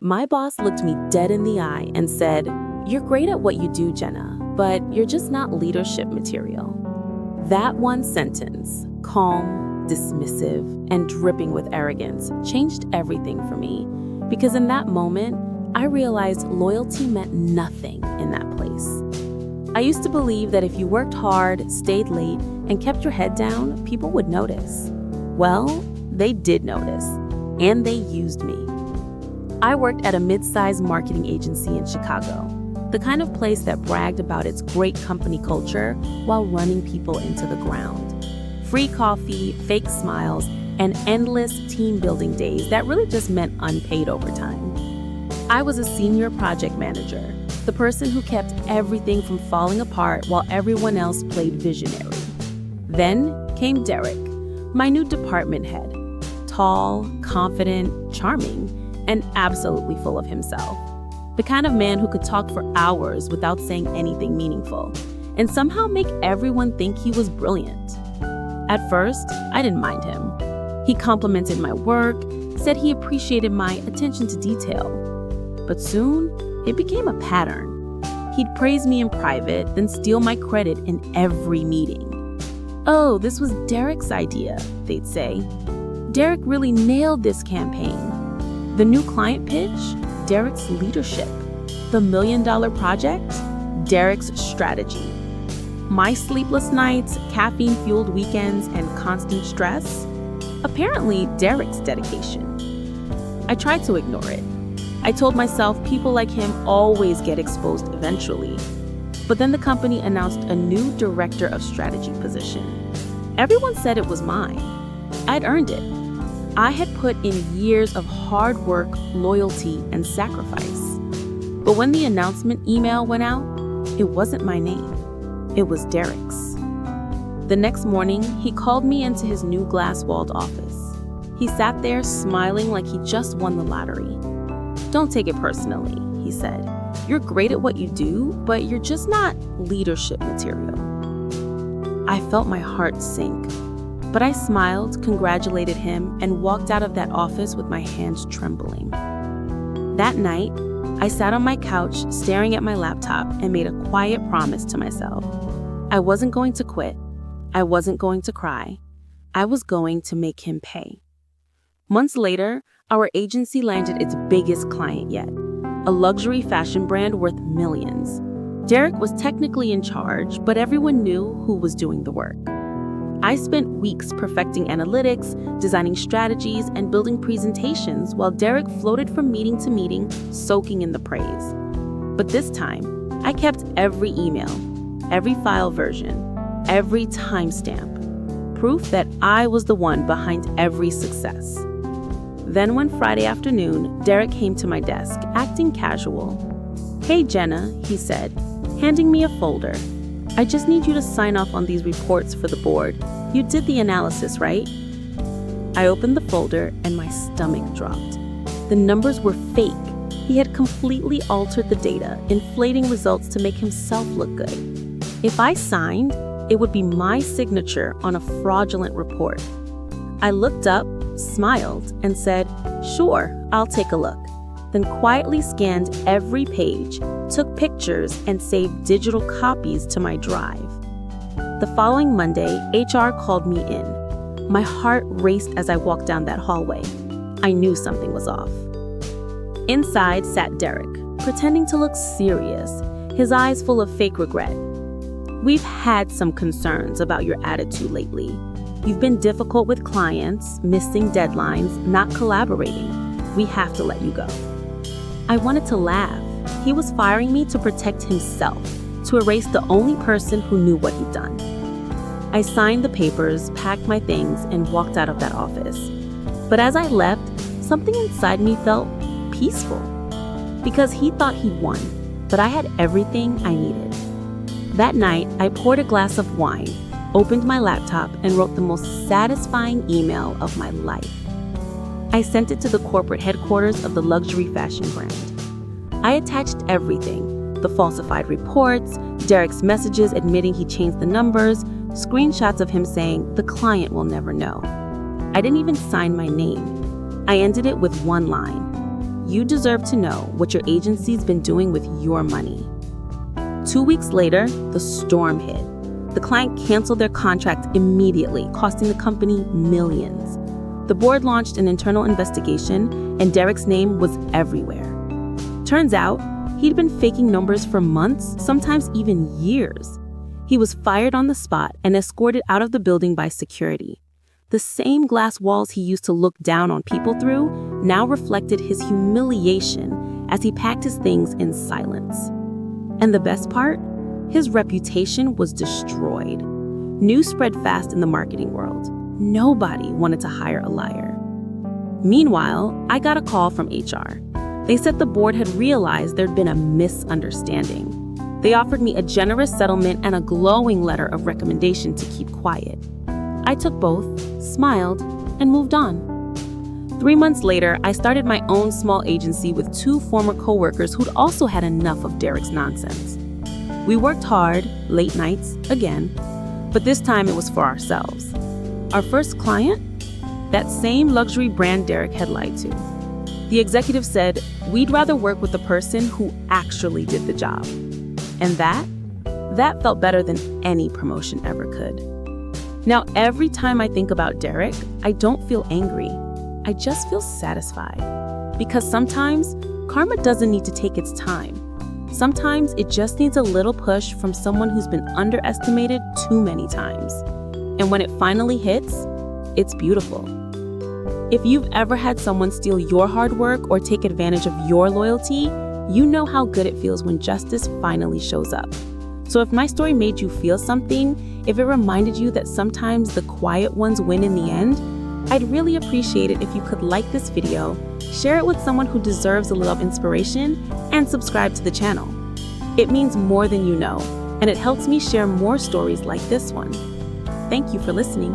My boss looked me dead in the eye and said, "You're great at what you do, Jenna, but you're just not leadership material." That one sentence, calm, dismissive, and dripping with arrogance, changed everything for me, because in that moment, I realized loyalty meant nothing in that place. I used to believe that if you worked hard, stayed late, and kept your head down, people would notice. Well, they did notice, and they used me. I worked at a mid-sized marketing agency in Chicago, the kind of place that bragged about its great company culture while running people into the ground. Free coffee, fake smiles, and endless team-building days that really just meant unpaid overtime. I was a senior project manager, the person who kept everything from falling apart while everyone else played visionary. Then came Derek, my new department head. Tall, confident, charming, and absolutely full of himself. The kind of man who could talk for hours without saying anything meaningful, and somehow make everyone think he was brilliant. At first, I didn't mind him. He complimented my work, said he appreciated my attention to detail. But soon, it became a pattern. He'd praise me in private, then steal my credit in every meeting. "Oh, this was Derek's idea," they'd say. "Derek really nailed this campaign." The new client pitch? Derek's leadership. The $1 million project? Derek's strategy. My sleepless nights, caffeine-fueled weekends, and constant stress? Apparently, Derek's dedication. I tried to ignore it. I told myself people like him always get exposed eventually. But then the company announced a new director of strategy position. Everyone said it was mine. I'd earned it. I had put in years of hard work, loyalty, and sacrifice. But when the announcement email went out, it wasn't my name. It was Derek's. The next morning, he called me into his new glass-walled office. He sat there smiling like he just won the lottery. "Don't take it personally," he said. "You're great at what you do, but you're just not leadership material." I felt my heart sink. But I smiled, congratulated him, and walked out of that office with my hands trembling. That night, I sat on my couch staring at my laptop and made a quiet promise to myself. I wasn't going to quit. I wasn't going to cry. I was going to make him pay. Months later, our agency landed its biggest client yet, a luxury fashion brand worth millions. Derek was technically in charge, but everyone knew who was doing the work. I spent weeks perfecting analytics, designing strategies, and building presentations while Derek floated from meeting to meeting, soaking in the praise. But this time, I kept every email, every file version, every timestamp, proof that I was the one behind every success. Then one Friday afternoon, Derek came to my desk, acting casual. "Hey, Jenna," he said, handing me a folder. "I just need you to sign off on these reports for the board. You did the analysis, right?" I opened the folder and my stomach dropped. The numbers were fake. He had completely altered the data, inflating results to make himself look good. If I signed, it would be my signature on a fraudulent report. I looked up, smiled, and said, "Sure, I'll take a look." Then quietly scanned every page, took pictures, and saved digital copies to my drive. The following Monday, HR called me in. My heart raced as I walked down that hallway. I knew something was off. Inside sat Derek, pretending to look serious, his eyes full of fake regret. "We've had some concerns about your attitude lately. You've been difficult with clients, missing deadlines, not collaborating. We have to let you go." I wanted to laugh. He was firing me to protect himself, to erase the only person who knew what he'd done. I signed the papers, packed my things, and walked out of that office. But as I left, something inside me felt peaceful. Because he thought he'd won, but I had everything I needed. That night, I poured a glass of wine, opened my laptop, and wrote the most satisfying email of my life. I sent it to the corporate headquarters of the luxury fashion brand. I attached everything: the falsified reports, Derek's messages admitting he changed the numbers, screenshots of him saying, "The client will never know." I didn't even sign my name. I ended it with one line: You deserve to know what your agency's been doing with your money. 2 weeks later, the storm hit. The client canceled their contract immediately, costing the company millions. The board launched an internal investigation, and Derek's name was everywhere. Turns out, he'd been faking numbers for months, sometimes even years. He was fired on the spot and escorted out of the building by security. The same glass walls he used to look down on people through now reflected his humiliation as he packed his things in silence. And the best part? His reputation was destroyed. News spread fast in the marketing world. Nobody wanted to hire a liar. Meanwhile, I got a call from HR. They said the board had realized there'd been a misunderstanding. They offered me a generous settlement and a glowing letter of recommendation to keep quiet. I took both, smiled, and moved on. 3 months later, I started my own small agency with 2 former coworkers who'd also had enough of Derek's nonsense. We worked hard, late nights, again, but this time it was for ourselves. Our first client? That same luxury brand Derek had lied to. The executive said, "We'd rather work with the person who actually did the job." And that felt better than any promotion ever could. Now, every time I think about Derek, I don't feel angry. I just feel satisfied. Because sometimes, karma doesn't need to take its time. Sometimes it just needs a little push from someone who's been underestimated too many times. And when it finally hits, it's beautiful. If you've ever had someone steal your hard work or take advantage of your loyalty, you know how good it feels when justice finally shows up. So if my story made you feel something, if it reminded you that sometimes the quiet ones win in the end, I'd really appreciate it if you could like this video, share it with someone who deserves a little inspiration, and subscribe to the channel. It means more than you know, and it helps me share more stories like this one. Thank you for listening.